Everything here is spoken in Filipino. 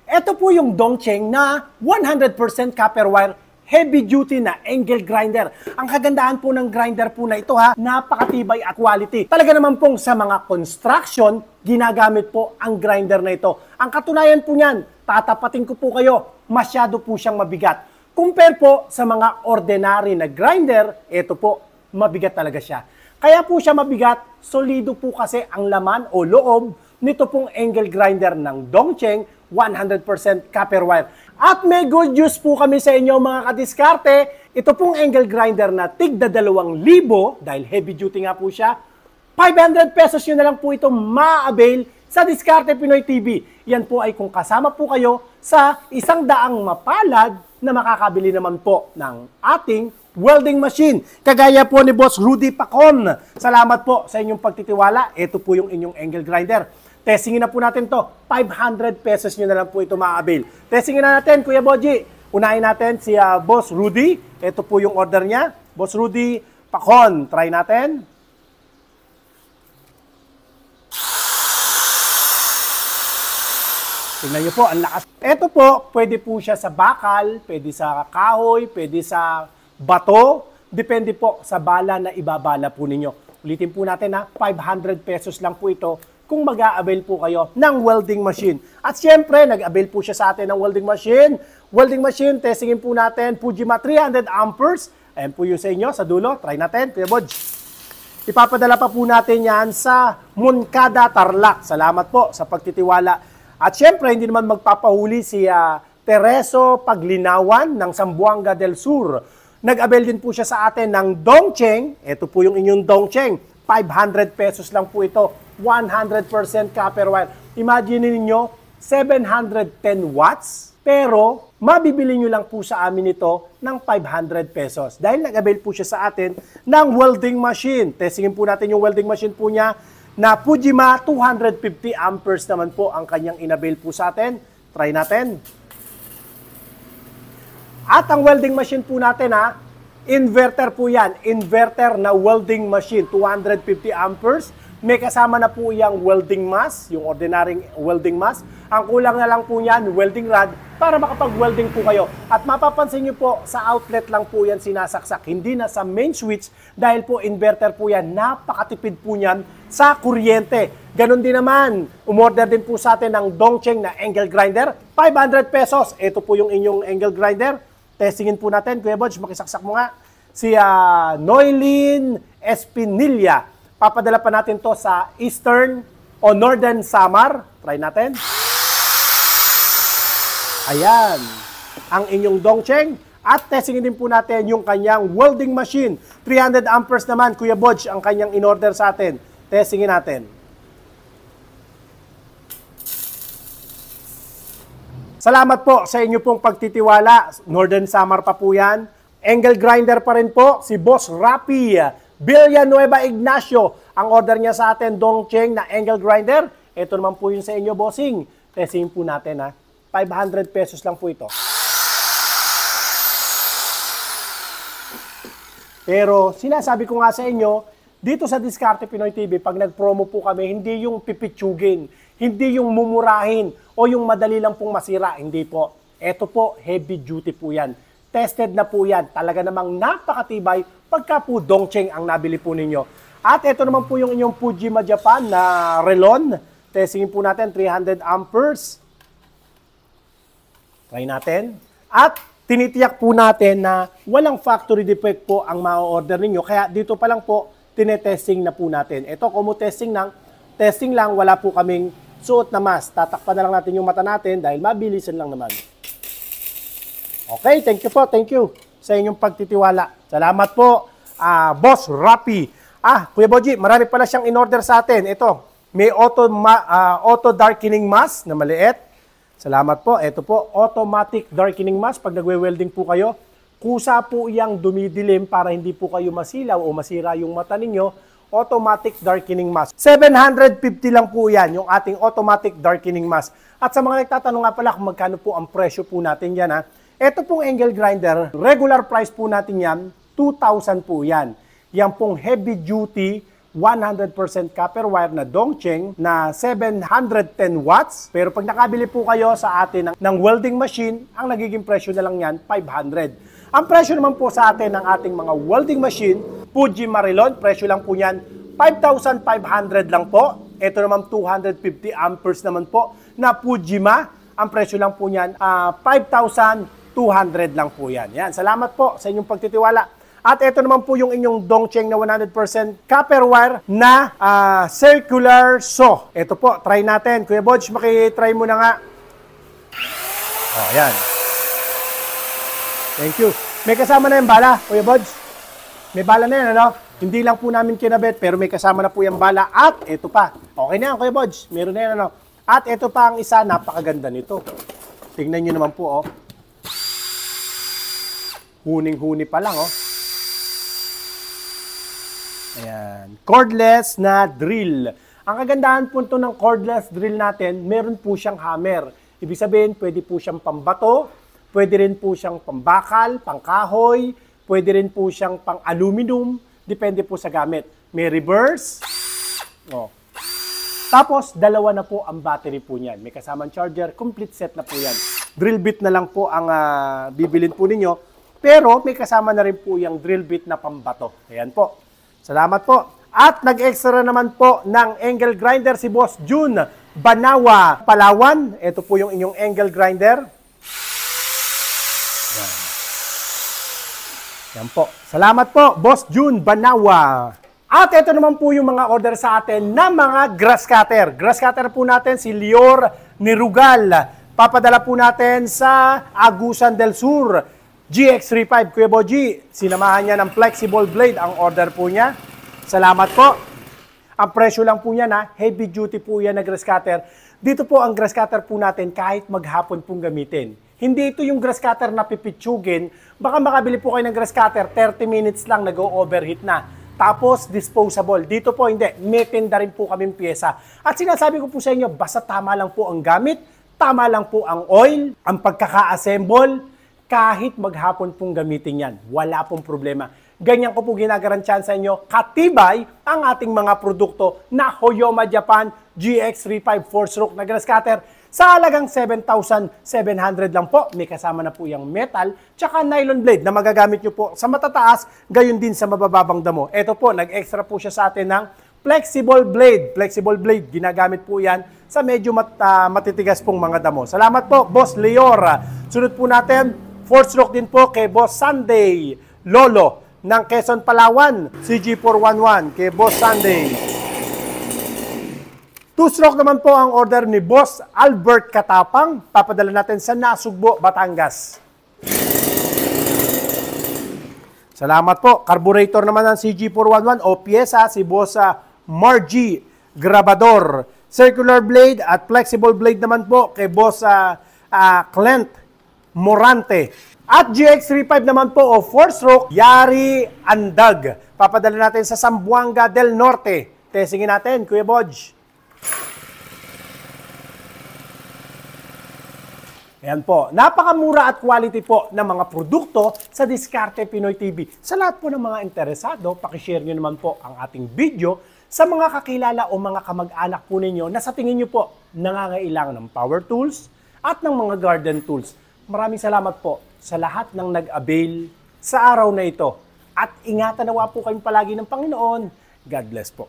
Ito po yung Dongcheng na 100% copper wire heavy duty na angle grinder. Ang kagandahan po ng grinder po na ito napakatibay at quality. Talaga naman pong sa mga construction, ginagamit po ang grinder na ito. Ang katunayan po niyan, tatapatin ko po kayo, masyado po siyang mabigat. Compare po sa mga ordinary na grinder, ito po, mabigat talaga siya. Kaya po siya mabigat, solido po kasi ang laman o loob nito pong angle grinder ng Dongcheng 100% copper wire. At may good news po kami sa inyo mga kadiskarte. Ito pong angle grinder na tigda 2,000 dahil heavy duty nga po siya. 500 pesos nyo na lang po ito ma-avail sa Diskarte Pinoy TV. Yan po ay kung kasama po kayo sa 100 mapalad na makakabili naman po ng ating welding machine. Kagaya po ni Boss Rudy Pacon. Salamat po sa inyong pagtitiwala. Ito po yung inyong angle grinder. Testingin na po natin to. 500 pesos nyo na lang po ito ma-avail. Testingin na natin, Kuya Boji. Unahin natin si Boss Rudy. Ito po yung order niya. Boss Rudy Pacon. Try natin. Tingnan nyo po, ang lakas. Ito po, pwede po siya sa bakal, pwede sa kahoy, pwede sa bato. Depende po sa bala na ibabala po ninyo. Ulitin po natin 500 pesos lang po ito kung mag-a-avail po kayo ng welding machine. At siyempre, nag-avail po siya sa atin ng welding machine. Welding machine, testingin po natin, Fujima 300 amperes. Ayan po yung sa inyo, sa dulo. Try natin, Kuya Bodge. Ipapadala pa po natin yan sa Moncada, Tarlac. Salamat po sa pagtitiwala. At siyempre, hindi naman magpapahuli si Tereso Paglinawan ng Zamboanga del Sur. Nag-avail din po siya sa atin ng Dongcheng. Ito po yung inyong Dongcheng. 500 pesos lang po ito. 100% copper wire. Imagine niyo 710 watts, pero mabibili nyo lang po sa amin ito ng 500 pesos. Dahil nag-avail po siya sa atin ng welding machine. Testingin po natin yung welding machine po niya na Fujima 250 amperes naman po ang kanyang in-avail po sa atin. Try natin. At ang welding machine po natin inverter po yan. Inverter na welding machine, 250 amperes. May kasama na po yung welding mask, yung ordinary welding mask. Ang kulang na lang po yan, welding rod, para makapag-welding po kayo. At mapapansin nyo po, sa outlet lang po yan sinasaksak, hindi na sa main switch, dahil po inverter po yan, napakatipid po yan sa kuryente. Ganon din naman, umorder din po sa atin ng Dongcheng na angle grinder, 500 pesos. Ito po yung inyong angle grinder. Testingin po natin, Kuya Bodge, makisaksak mo nga. Si Noylin Espinilla. Papadala pa natin to sa Eastern o Northern Samar. Try natin. Ayan. Ang inyong Dongcheng. At testingin din po natin yung kanyang welding machine. 300 amperes naman, Kuya Bodge, ang kanyang in-order sa atin. Testingin natin. Salamat po sa inyo pong pagtitiwala. Northern Samar pa po yan. Angle grinder pa rin po, si Boss Rapi Villanueva Ignacio. Ang order niya sa atin, Dongcheng na angle grinder. Ito naman po yung sa inyo, bossing. Testing po natin 500 pesos lang po ito. Pero sinasabi ko nga sa inyo, dito sa Diskarte Pinoy TV, pag nag-promo po kami, hindi yung pipitsugin, hindi yung mumurahin, o yung madali lang pong masira. Hindi po. Ito po, heavy duty po yan. Tested na po yan. Talaga namang napakatibay pagka po Dongcheng ang nabili po ninyo. At ito naman po yung inyong Fujima Japan na relon. Testingin po natin, 300 amperes. Try natin. At tinitiyak po natin na walang factory defect po ang ma-order ninyo. Kaya dito pa lang po, tinetesting na po natin. Ito, kung testing lang, wala po kaming suot na mask. Tatakpan na lang natin yung mata natin dahil mabilisan lang naman. Okay, thank you po. Thank you sa inyong pagtitiwala. Salamat po, Boss Rapi. Kuya Boji, marami pala siyang in-order sa atin. Ito, may auto darkening mask na maliit. Salamat po. Ito po, automatic darkening mask. Pag nagwe-welding po kayo, kusa po iyang dumidilim para hindi po kayo masilaw o masira yung mata ninyo. Automatic darkening mask. 750 lang po yan, yung ating automatic darkening mask. At sa mga nagtatanong nga pala kung magkano po ang presyo po natin yan, ito pong angle grinder, regular price po natin yan, 2,000 po yan. Yan pong heavy duty 100% copper wire na Dongcheng na 710 watts. Pero pag nakabili po kayo sa atin ng welding machine, ang nagiging presyo na lang yan, 500. Ang presyo naman po sa atin ng ating mga welding machine, Fuji Marilon, presyo lang po yan, 5,500 lang po. Ito naman 250 amperes naman po na Fujima. Ang presyo lang po niyan, 5,200 lang po yan. Yan. Salamat po sa inyong pagtitiwala. At ito naman po yung inyong Dongcheng na 100% copper wire na circular saw. Ito po, try natin. Kuya Bodge, makitry mo na nga. Oh, yan. Thank you. May kasama na yung bala, Kuya Bodge. May bala na yan, ano? Hindi lang po namin kinabit, pero may kasama na po yung bala. At ito pa. Okay na yan, Kuya Bodge. Meron na yan, ano? At ito pa ang isa, napakaganda nito. Tingnan nyo naman po, oh. Huning-huni pa lang, oh. Ayan. Cordless na drill. Ang kagandahan po ito ng cordless drill natin, meron po siyang hammer. Ibig sabihin, pwede po siyang pambato, pwede rin po siyang pambakal, pangkahoy, pwede rin po siyang pang-aluminum, depende po sa gamit. May reverse. Oh. Tapos, dalawa na po ang battery po niyan. May kasamang charger, complete set na po yan. Drill bit na lang po ang bibilin po ninyo, pero may kasama na rin po yung drill bit na pambato. Ayan po. Salamat po. At nag-extra naman po ng angle grinder si Boss Jun Banawa, Palawan. Ito po yung inyong angle grinder. Yan. Yan po. Salamat po, Boss Jun Banawa. At ito naman po yung mga order sa atin na mga grass cutter. Grass cutter po natin si Lior Nirugal. Papadala po natin sa Agusan del Sur. GX35, Kuya Boji, sinamahan niya ng flexible blade ang order po niya. Salamat po. Ang presyo lang po niya na heavy duty po yan na grass cutter. Dito po ang grass cutter po natin kahit maghapon pong gamitin. Hindi ito yung grass cutter na pipitsugin. Baka makabili po kayo ng grass cutter, 30 minutes lang nag-overheat na. Tapos disposable. Dito po hindi, may tinda rin po kaming pyesa. At sinasabi ko po sa inyo, basta tama lang po ang gamit, tama lang po ang oil, ang pagkaka-assemble, kahit maghapon pong gamitin yan, wala pong problema. Ganyan ko po ginagarantiyan sa inyo, katibay ang ating mga produkto na Hoyoma Japan GX35 4-stroke na grass cutter sa halagang 7,700 lang po. May kasama na po yung metal tsaka nylon blade na magagamit nyo po sa matataas, gayon din sa mabababang damo. Ito po, nag-extra po siya sa atin ng flexible blade. Flexible blade, ginagamit po yan sa medyo matitigas pong mga damo. Salamat po, Boss Leora. Sunod po natin, 4-stroke din po kay Boss Sunday Lolo ng Quezon, Palawan. CG411 kay Boss Sunday. 2-stroke naman po ang order ni Boss Albert Katapang. Papadala natin sa Nasugbo, Batangas. Salamat po. Carburetor naman ng CG411 o pyesa si Boss Margie Grabador. Circular blade at flexible blade naman po kay Boss Clint Morante. At GX35 naman po o 4-stroke, Yari Andag. Papadala natin sa Zamboanga del Norte. Testingin natin, Kuya Bodge. Ayan po. Napakamura at quality po ng mga produkto sa Diskarte Pinoy TV. Sa lahat po ng mga interesado, pakishare nyo naman po ang ating video sa mga kakilala o mga kamag-anak po ninyo na sa tingin nyo po nangangailangan ng power tools at ng mga garden tools. Maraming salamat po sa lahat ng nag-avail sa araw na ito. At ingatan nawa po kayong palagi ng Panginoon. God bless po.